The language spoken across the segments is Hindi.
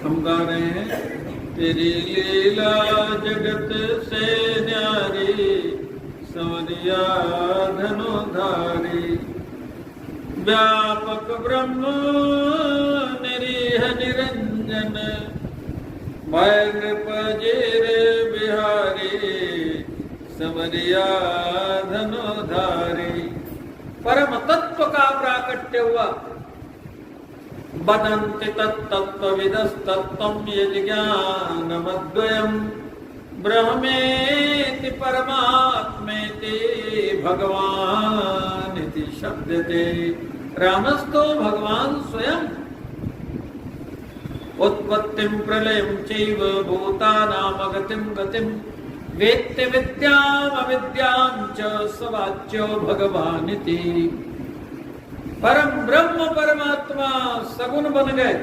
हम गा रहे हैं। तेरी लीला जगत से न्यारी, संवरिया धनुधारी। व्यापक ब्रह्म निरीह निरंजन, भय नृपजीर बिहारी, संवरिया धनुधारी। परम तत्व का प्राकट्य हुआ। वदन्ति तत्तत्त्वविदस्तत्त्वं यज्ञानमद्वयम्, ब्रह्मेति परमात्मेति भगवानिति शब्दते। रामस्तो भगवान स्वयं। उत्पत्तिं प्रलयं चैव भूतानामगतिं गतिं, वेत्ति विद्याम् अविद्यां च स वाच्यो भगवानिति। परम ब्रह्म परमात्मा सगुण बन गए।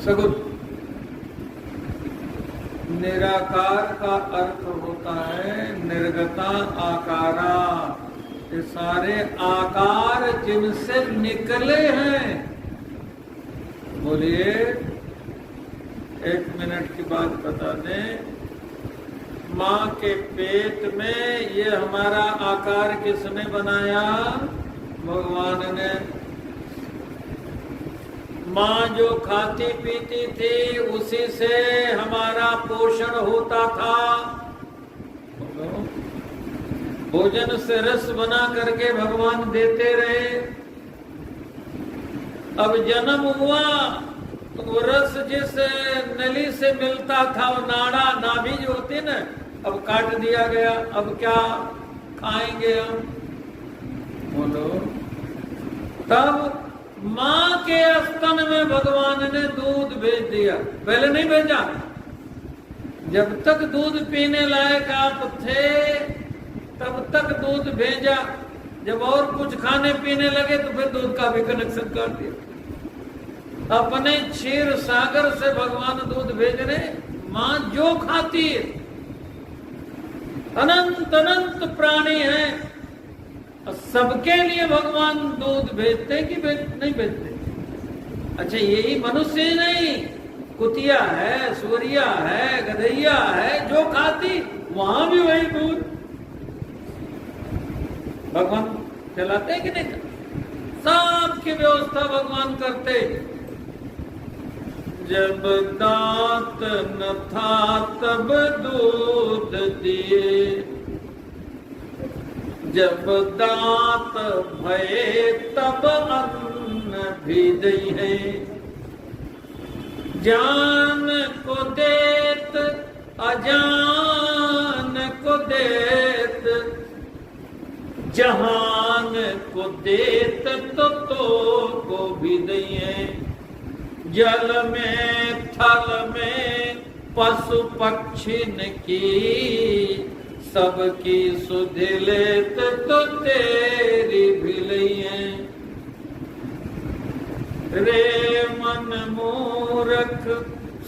सगुण निराकार का अर्थ होता है निर्गता आकारा। ये सारे आकार जिनसे निकले हैं। बोलिए, 1 मिनट की बात बता दें। माँ के पेट में ये हमारा आकार किसने बनाया? भगवान ने। माँ जो खाती पीती थी उसी से हमारा पोषण होता था। भोजन से रस बना करके भगवान देते रहे। अब जन्म हुआ तो वो रस जिस नली से मिलता था, वो नाड़ा नाभि जो होती ना, अब काट दिया गया। अब क्या खाएंगे हम? बोलो। तब माँ के स्तन में भगवान ने दूध भेज दिया। पहले नहीं भेजा। जब तक दूध पीने लायक आप थे तब तक दूध भेजा। जब और कुछ खाने पीने लगे तो फिर दूध का भी कनेक्शन कर दिया। अपने क्षीर सागर से भगवान दूध भेज रहे। माँ जो खाती है, अनंत अनंत प्राणी है, सबके लिए भगवान दूध भेजते कि नहीं भेजते? अच्छा, यही मनुष्य ही नहीं, कुतिया है, सूरिया है, गधैया है, जो खाती वहां भी वही दूध भगवान चलाते कि नहीं? सबकी व्यवस्था भगवान करते। जब दांत न था तब दूध दिए, जब दांत भये तब अन्न भी दई है। जान को देत अजान को देत, जहान को देत तो को भी दई है। जल में थल में पशु पक्षिन की, सबकी सुधि लेत तो तेरी भी लइए। रे मन मूर्ख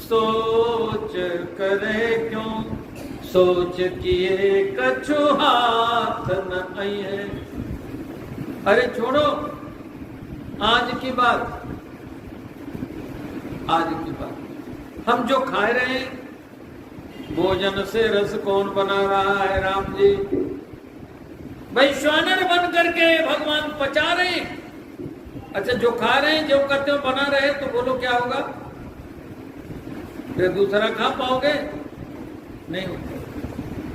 सोच करे क्यों, सोच किए कछु हाथ न आए। अरे छोड़ो आज की बात, आज की बात। हम जो खा रहे हैं, भोजन से रस कौन बना रहा है? राम जी। वैश्वानर बन करके भगवान पचा रहे। अच्छा, जो खा रहे हैं, जो करते हो बना रहे, तो बोलो क्या होगा? फिर दूसरा खा पाओगे? नहीं होगा।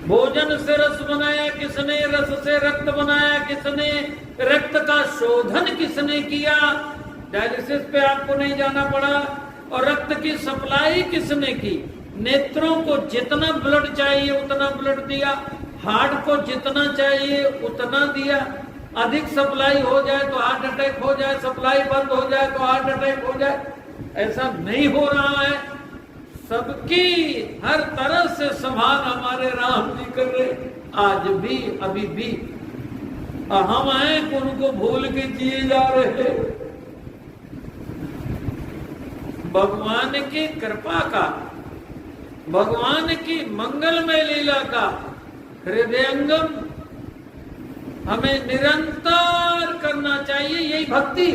भोजन से रस बनाया किसने? रस से रक्त बनाया किसने? रक्त का शोधन किसने किया? डायलिसिस पे आपको नहीं जाना पड़ा। और रक्त की सप्लाई किसने की? नेत्रों को जितना ब्लड चाहिए उतना ब्लड दिया, हार्ट को जितना चाहिए उतना दिया। अधिक सप्लाई हो जाए तो हार्ट अटैक हो जाए, सप्लाई बंद हो जाए तो हार्ट अटैक हो जाए। ऐसा नहीं हो रहा है। सबकी हर तरह से संभाल हमारे राम जी कर रहे, आज भी अभी भी। हम हैं उनको भूल के जिए जा रहे। भगवान की कृपा का, भगवान की मंगलमय लीला का हृदयंगम हमें निरंतर करना चाहिए। यही भक्ति।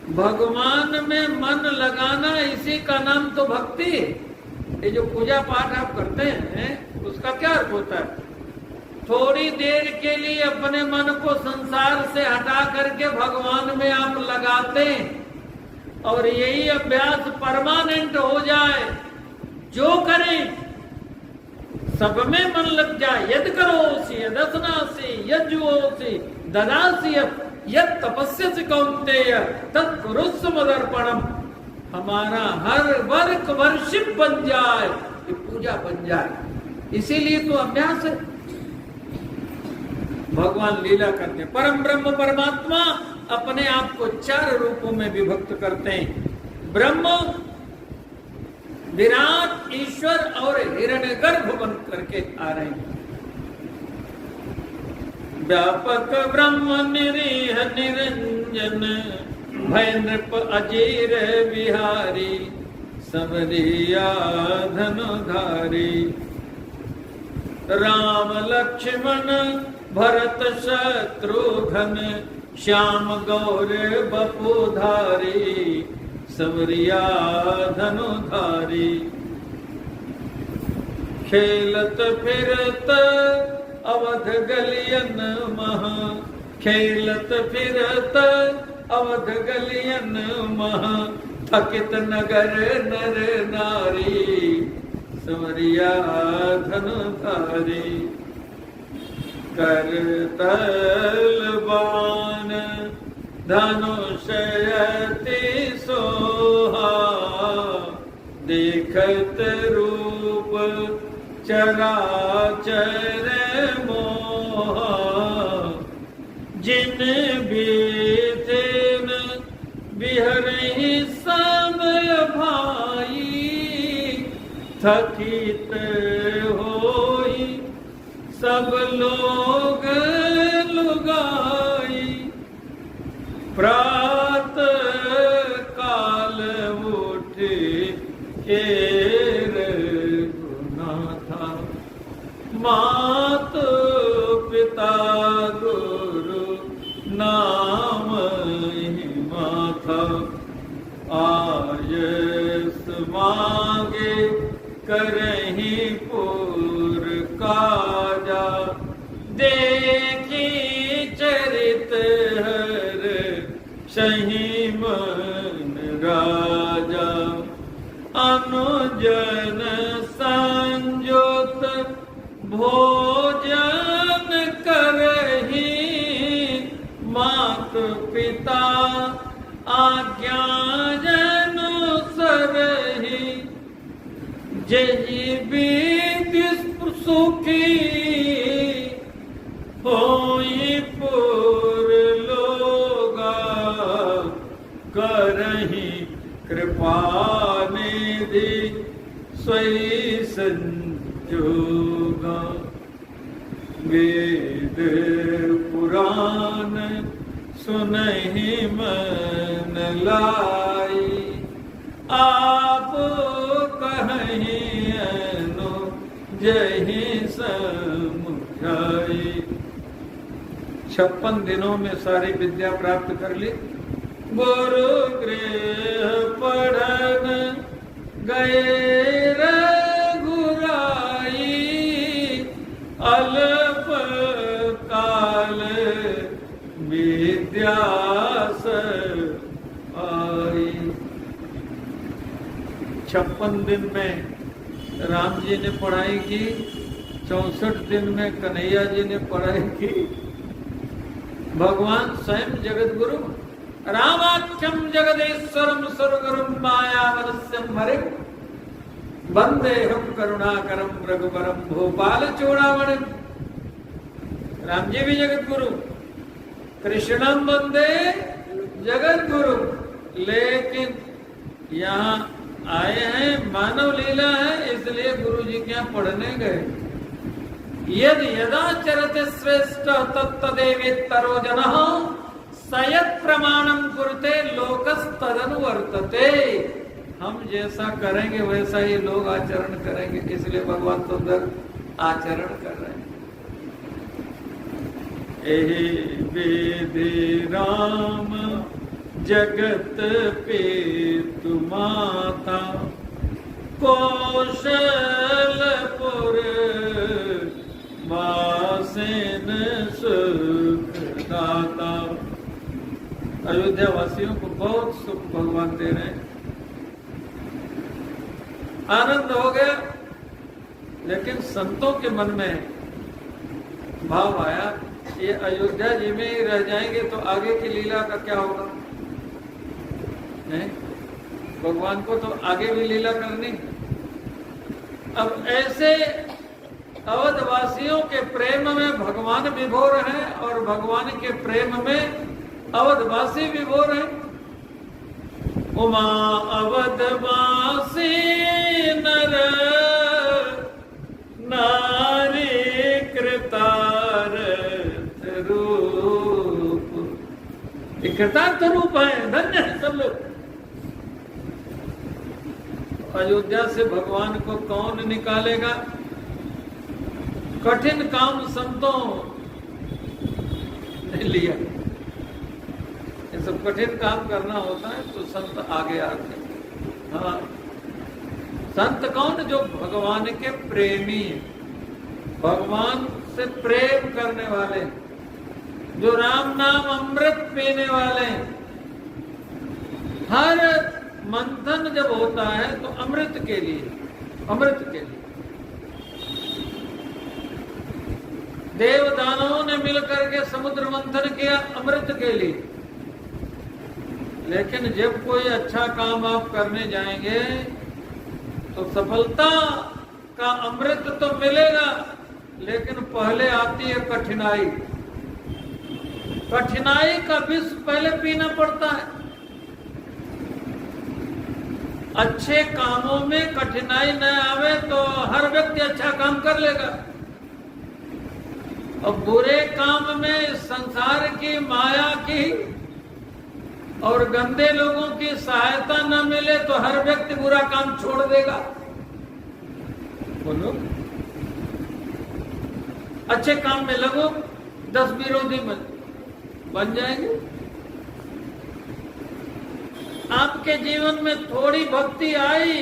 भगवान में मन लगाना, इसी का नाम तो भक्ति है। ये जो पूजा पाठ आप करते हैं उसका क्या अर्थ होता है? थोड़ी देर के लिए अपने मन को संसार से हटा करके भगवान में आप लगाते हैं और यही अभ्यास परमानेंट हो जाए। जो करें सब में मन लग जाए। यद करोसि यदस्नासि यज्जुहोसि ददासि यद तपस्यसि कौन्तेय तत्कुरुस्व मदर्पणम। हमारा हर वर्क वर्शिप बन जाए, ये पूजा बन जाए। इसीलिए तो अभ्यास है। भगवान लीला करते हैं। परम ब्रह्म परमात्मा अपने आप को 4 रूपों में विभक्त करते हैं। ब्रह्म, विराट, ईश्वर और हिरण्यगर्भ बन करके आ रहे हैं। व्यापक ब्रह्म निरीह निरंजन भय नृप अजीर विहारी सबरिया धनुधारी। राम लक्ष्मण भरत शत्रुघ्न श्याम गौर बपुधारी सबरिया धनुधारी। खेलत फिरत अवध गलियन महा खेलत फिरत अवध गलियन महा थकित नगर नर नारी सबरिया धनुधारी। करतल बाण धनुषयति सोहा देखत रूप चराचर मोहा। जिन बीथिन बिहरहि समय भाई थकित होई सब लोग लुगाई। प्रात काल उठे केर गुनाथा मात पिता गुरु नाम ही माथा। आयस मांगे करही पूर काजा देखी चरित हर सही मन राजा। अनुजन संयुत भोजन करही मात पिता आज्ञा जनुसरहि। जहि विधि सुखी होई पुर लोगा करहि कृपा निधि स्वई संजोगा। वेद पुराण सुनहि मन लाई आप कहीं अनु जही समुझाई। 56 दिनों में सारी विद्या प्राप्त कर ली। गुरु गृह पढ़न गए रघुराई अल्प काल विद्यास आई। 56 दिन में राम जी ने पढ़ाई की, 64 दिन में कन्हैया जी ने पढ़ाई की। भगवान स्वयं जगत गुरु रामाख्यम जगदेश्वरम सुरगुरुम मायावरस्यम हरे वंदे हम करुणाकरम रघुवरम भोपाल चूड़ामणि। राम जी भी जगत गुरु, कृष्णम वंदे जगत गुरु। लेकिन यहाँ आए हैं, मानव लीला है, इसलिए गुरु जी के यहाँ पढ़ने गए। यद यदाचरत श्रेष्ठ तत्तदेवेत्तरो जनः सयत् प्रमाणम कुरुते लोकस्तदनुवर्तते। हम जैसा करेंगे वैसा ही लोग आचरण करेंगे, इसलिए भगवान तो उधर आचरण कर रहे हैं। एहि विधि राम जगत पे माता कौशलपुर वासिन सुख दाता। अयोध्या वासियों को बहुत सुख भगवान दे रहे हैं, आनंद हो गया। लेकिन संतों के मन में भाव आया, ये अयोध्या जी में ही रह जाएंगे तो आगे की लीला का क्या होगा? नहीं, भगवान को तो आगे भी लीला करनी। अब ऐसे अवधवासियों के प्रेम में भगवान विभोर हैं और भगवान के प्रेम में अवधवासी विभोर हैं। उमा अवधवासी नर नारी कृतार्थ रूप, ये कृतार्थ रूप है, धन्य है सब लोग। अयोध्या से भगवान को कौन निकालेगा? कठिन काम संतों ने लिया। ये सब कठिन काम करना होता है तो संत आगे आते हैं। हाँ, संत कौन? जो भगवान के प्रेमी हैं, भगवान से प्रेम करने वाले, जो राम नाम अमृत पीने वाले। हर मंथन जब होता है तो अमृत के लिए, अमृत के लिए। देवदानवों ने मिलकर के समुद्र मंथन किया अमृत के लिए। लेकिन जब कोई अच्छा काम आप करने जाएंगे तो सफलता का अमृत तो मिलेगा, लेकिन पहले आती है कठिनाई। कठिनाई का विष पहले पीना पड़ता है। अच्छे कामों में कठिनाई न आवे तो हर व्यक्ति अच्छा काम कर लेगा, और बुरे काम में संसार की माया की और गंदे लोगों की सहायता न मिले तो हर व्यक्ति बुरा काम छोड़ देगा। बोलो, अच्छे काम में लगो, 10 विरोधी बन जाएंगे। आपके जीवन में थोड़ी भक्ति आई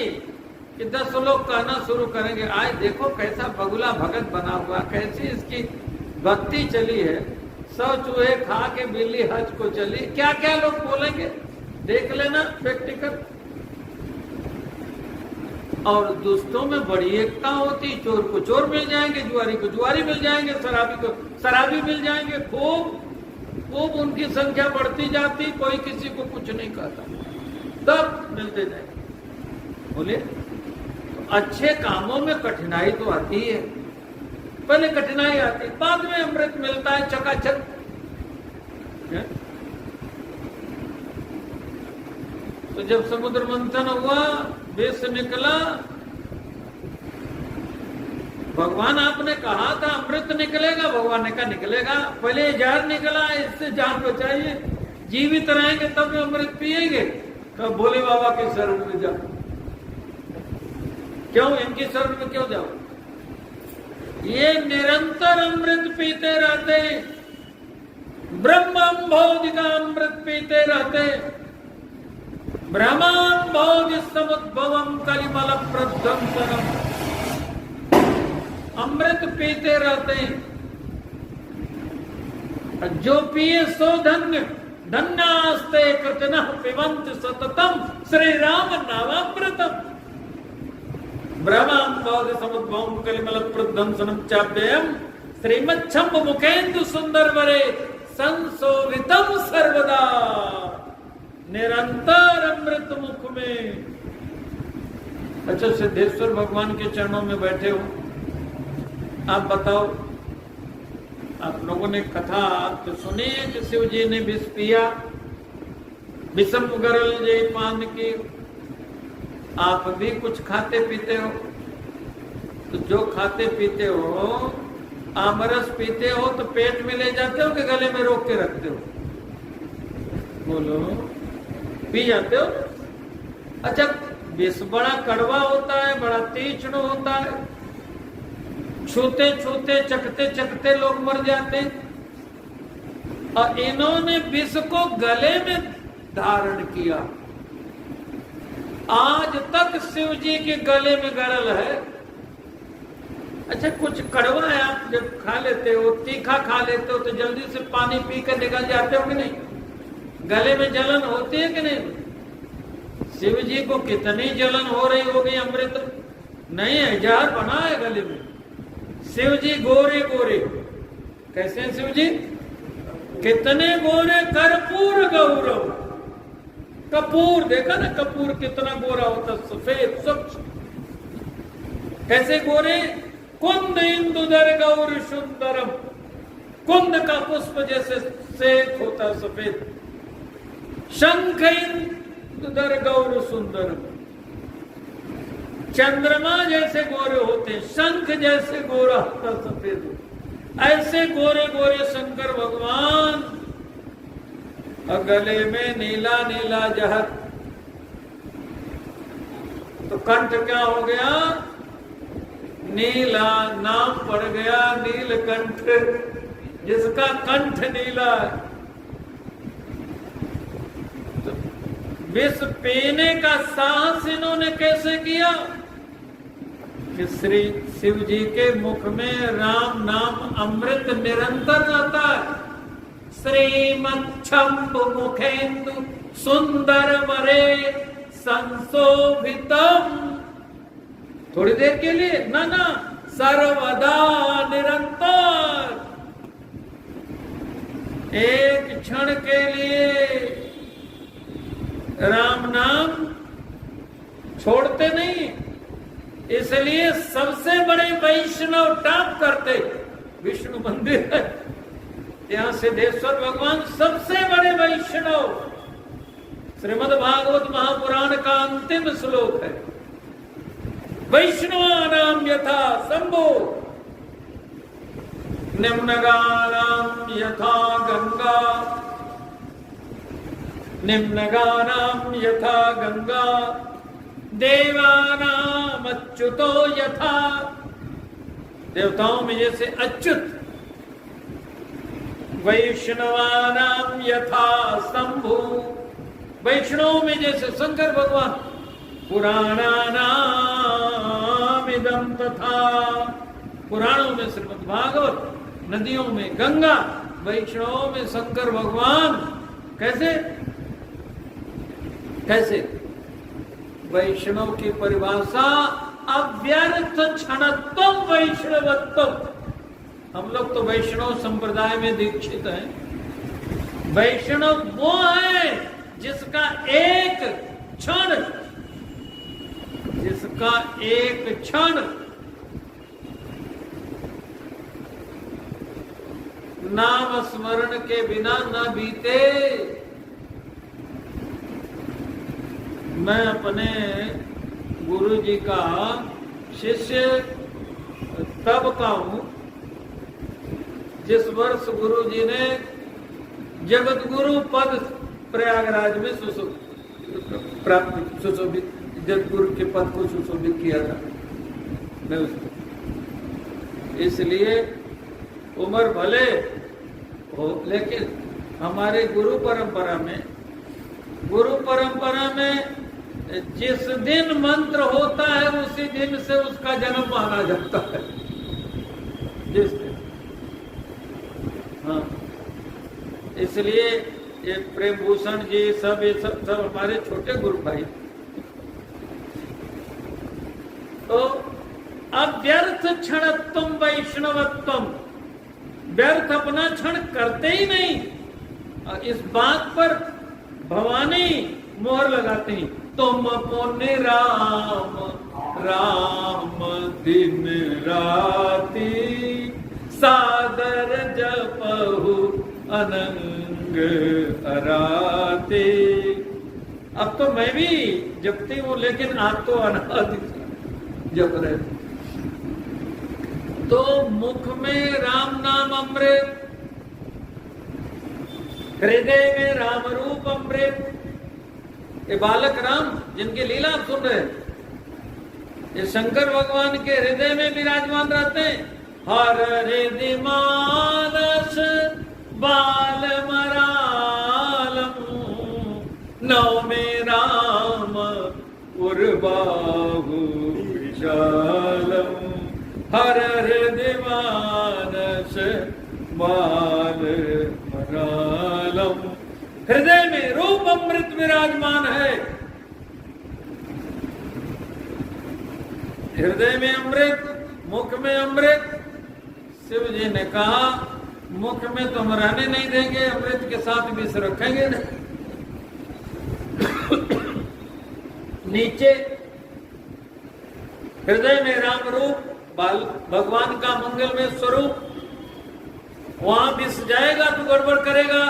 कि 10 लोग कहना शुरू करेंगे, आए देखो कैसा बगुला भगत बना हुआ, कैसी इसकी भक्ति चली है, 100 चूहे खा के बिल्ली हज को चली। क्या क्या लोग बोलेंगे, देख लेना व्यक्तिगत। और दुष्टों में बड़ी एकता होती, चोर को चोर मिल जाएंगे, जुआरी को जुआरी मिल जाएंगे, शराबी को शराबी मिल जाएंगे। खूब खूब उनकी संख्या बढ़ती जाती, कोई किसी को कुछ नहीं कहता, तब मिलते जाएंगे। बोले, तो अच्छे कामों में कठिनाई तो आती है, पहले कठिनाई आती, बाद में अमृत मिलता है चकाचक। तो जब समुद्र मंथन हुआ, विष निकला, भगवान आपने कहा था अमृत निकलेगा, भगवान ने कहा निकलेगा, पहले जहर निकला, इससे जान बचाइए, जीवित रहेंगे तब अमृत पिएंगे। तो भोले बाबा के शरण में जाओ। क्यों इनकी शरण में क्यों जाओ? ये निरंतर अमृत पीते रहते, ब्रह्मंभोधि का अमृत पीते रहते, ब्रह्मंभोधि समुद्भवम कलिमल प्रध्वंसनम, अमृत पीते रहते। जो पिए सो धन्य, धन्यास्ते कृतनः पिबन्ति सततम श्री राम नामामृतम। ब्रह्मंभोधि समुद्भवम कलिमल प्रध्वंसनम चाप्ययम् श्रीमच्छम्ब मुखेन्दु सुंदर वरे संशोभितम सर्वदा। निरंतर अमृत मुख में। अच्छा, सिद्धेश्वर भगवान के चरणों में बैठे हो, आप बताओ, आप लोगों ने कथा तो सुनी है कि शिव जी ने विष पिया, विषम गरल जय पान की। आप भी कुछ खाते पीते हो, तो जो खाते पीते हो, आमरस पीते हो तो पेट में ले जाते हो कि गले में रोक के रखते हो? बोलो, पी जाते हो। अच्छा, विष बड़ा कड़वा होता है, बड़ा तीक्ष्ण होता है, छूते छूते चखते चखते लोग मर जाते। और इन्होंने विष को गले में धारण किया। आज तक शिव जी के गले में गड़ल है। अच्छा, कुछ कड़वा है, आप जब खा लेते हो, तीखा खा लेते हो, तो जल्दी से पानी पी कर निकल जाते हो कि नहीं? गले में जलन होती है कि नहीं? शिव जी को कितनी जलन हो रही होगी, अमृत नहीं है, जहर बना है गले में। शिव जी गोरे गोरे, कैसे हैं शिव जी? कितने गोरे, कर्पूर गौरव। कपूर देखा ना, कपूर कितना गोरा होता, सफेद स्वच्छ। कैसे गोरे? कुंद इंदुदर गौर सुंदरम, कुंद का पुष्प जैसे श्वेत होता सफेद। शंख इंदुदर गौर सुंदरम, चंद्रमा जैसे गोरे होते, शंख जैसे गोरा होता सफेद। ऐसे गोरे गोरे शंकर भगवान, और गले में नीला नीला जहर। तो कंठ क्या हो गया? नीला, नाम पड़ गया नीलकंठ, जिसका कंठ नीला है। तो विष पीने का साहस इन्होंने कैसे किया? कि श्री शिव जी के मुख में राम नाम अमृत निरंतर रहता है। श्रीमच्छंभु मुखेन्दु सुंदर वरे संशोभितम, थोड़ी देर के लिए ना, सर्वदा निरंतर, एक क्षण के लिए राम नाम छोड़ते नहीं। इसलिए सबसे बड़े वैष्णव टाप करते, विष्णु मंदिर है यहाँ सिद्धेश्वर भगवान सबसे बड़े वैष्णव। श्रीमद् भागवत महापुराण का अंतिम श्लोक है, वैष्णवानाम यथा शंभो निम्नगानाम यथा गंगा, निम्नगानाम यथा गंगा, देवानाम अच्युतो यथा, देवताओं में जैसे अच्युत, वैष्णवानाम यथा शंभु, वैष्णव में जैसे शंकर भगवान, पुराणानाम इदं तथा, पुराणों में श्रीमद् भागवत, नदियों में गंगा, वैष्णव में शंकर भगवान। कैसे कैसे? वैष्णव की परिभाषा अव्यर्थ क्षणत्वम वैष्णवत्वम। हम लोग तो वैष्णव संप्रदाय में दीक्षित हैं। वैष्णव वो है जिसका एक क्षण, जिसका एक क्षण नाम स्मरण के बिना न बीते। मैं अपने गुरु जी का शिष्य तब का हूं जिस वर्ष गुरु जी ने जगत गुरु पद प्रयागराज में प्राप्त, सुशोभित, जगत गुरु के पद को सुशोभित किया था मैं उसको। इसलिए उम्र भले हो, लेकिन हमारे गुरु परंपरा में जिस दिन मंत्र होता है उसी दिन से उसका जन्म माना जाता है। जिस दिन, हाँ, इसलिए ये प्रेम भूषण जी सब ये सब हमारे छोटे गुरु भाई। तो अव्यर्थ क्षणत्वम वैष्णवत्वम, व्यर्थ अपना क्षण करते ही नहीं। इस बात पर भवानी मोहर लगाते हैं, तुम पुण्य राम राम दिन राति, सादर जपहु अनंग अराते। अब तो मैं भी जपती हूँ, लेकिन आप तो अनादि जप रहे। तो मुख में राम नाम अमृत, हृदय में राम रूप अमृत। ये बालक राम जिनकी लीला आप सुन रहे हैं, ये शंकर भगवान के हृदय में विराजमान रहते हैं। हर हृदय मानस बाल मरालम नौ में राम उर्बाहु विशालम हर हृदय मानस बाल मरालम। हृदय में रूप अमृत विराजमान है। हृदय में अमृत, मुख में अमृत। शिव जी ने कहा मुख में तो हम रहने नहीं देंगे, अमृत के साथ विष रखेंगे नहीं। नीचे हृदय में राम रूप, भगवान का मंगलमय स्वरूप, वहां विष जाएगा तो गड़बड़ करेगा,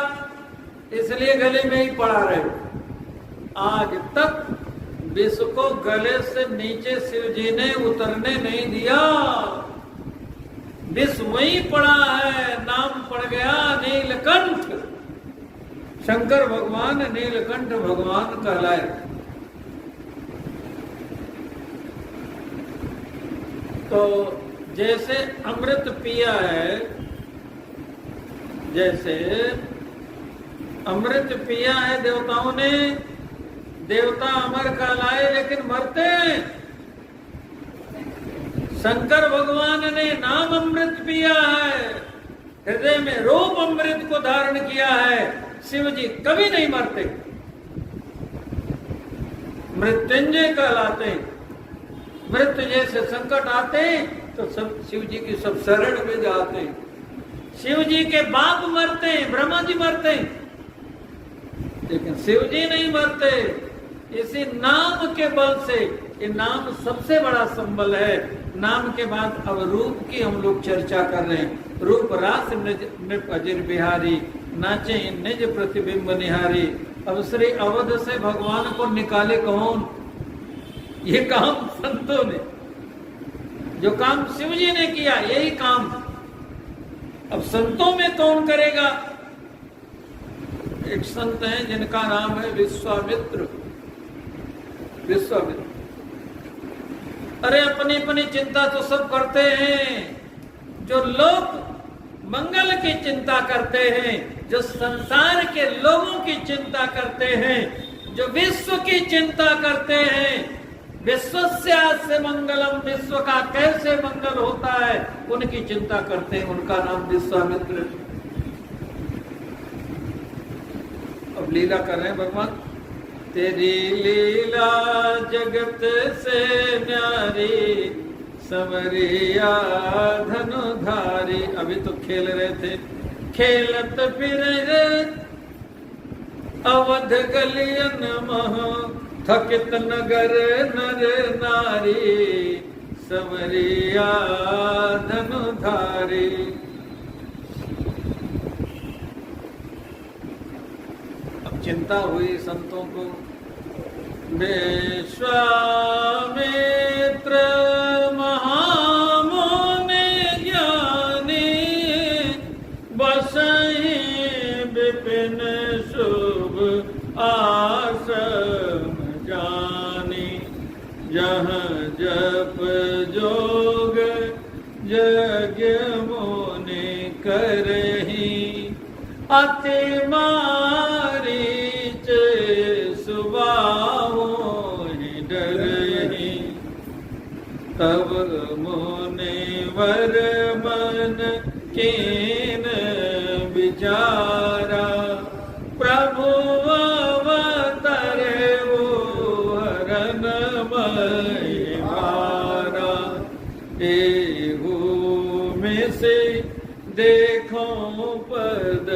इसलिए गले में ही पड़ा रहे। आज तक विष को गले से नीचे शिव जी ने उतरने नहीं दिया। विष वहीं पड़ा है, नाम पड़ गया नीलकंठ। शंकर भगवान नीलकंठ भगवान कहलाए। तो जैसे अमृत पिया है, जैसे अमृत पिया है देवताओं ने, देवता अमर कहलाए लेकिन मरते हैं। शंकर भगवान ने नाम अमृत पिया है, हृदय में रूप अमृत को धारण किया है। शिव जी कभी नहीं मरते, मृत्युंजय कहलाते हैं। मृत्यु जैसे संकट आते तो सब शिव जी की सब शरण में जाते हैं। शिव जी के बाप मरते हैं, ब्रह्मा जी मरते हैं, लेकिन शिव जी नहीं मरते। इसी नाम के बल से, ये नाम सबसे बड़ा संबल है। नाम के बाद अब रूप की हम लोग चर्चा कर रहे हैं। रूप रास नृप अजिर बिहारी, नाचे निज प्रतिबिंब निहारी। अब श्री अवध से भगवान को निकाले कौन? ये काम संतों ने, जो काम शिव जी ने किया यही काम अब संतों में कौन करेगा? एक संत है जिनका नाम है विश्वामित्र। विश्वामित्र, अरे अपनी अपनी चिंता तो सब करते हैं। जो लोग मंगल की चिंता करते हैं, जो संसार के लोगों की चिंता करते हैं, जो विश्व की चिंता करते हैं, विश्वस्यास्य मंगलम, विश्व का कैसे मंगल होता है, उनकी चिंता करते हैं। उनका नाम विश्वामित्र। अब लीला कर रहे हैं भगवान। तेरी लीला जगत से न्यारी, समरिया धनुधारी। अभी तो खेल रहे थे, खेलत फिर अवध गलियन मह, थकित नगर नर नारी, समरिया धनुधारी। अब चिंता हुई संतों को। विश्वामित्र महामुनि ज्ञानी, बसहि विपिन शुभ आश्रम जानी। जहाँ जप जोग यज्ञ मुनि करही, अति मारीच सुबाहो डरही। तब मुनिवर मन कीन विचारा, प्रभु अवतरे वो हरन मारा। एहू में से देखो पद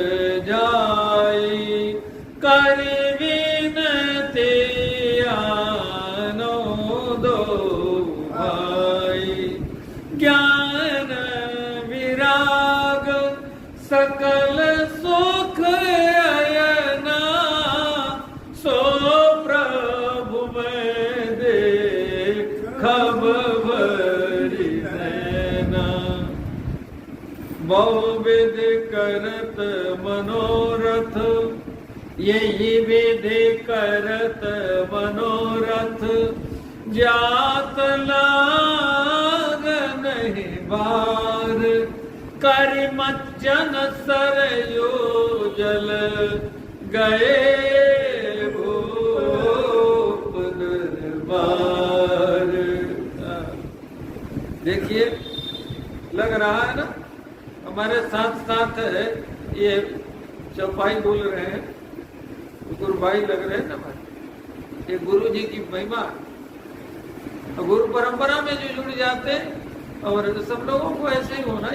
जाई, करि विनती आनो दो भाई। ज्ञान विराग सकल सुख अयना, सो प्रभु में देखब भरी नैना। बहुविध करत मनोरथ, यही विधि करत मनोरथ। जात लाग नहीं बार, करि मज्जन सरयू जल गए भू देखिए लग रहा है ना, हमारे साथ साथ ये चौपाई बोल रहे हैं, गुरु भाई लग रहे हैं ना भाई, ये गुरु जी की महिमा, गुरु परंपरा में जो जुड़ जाते हैं, और सब लोगों को ऐसे ही होना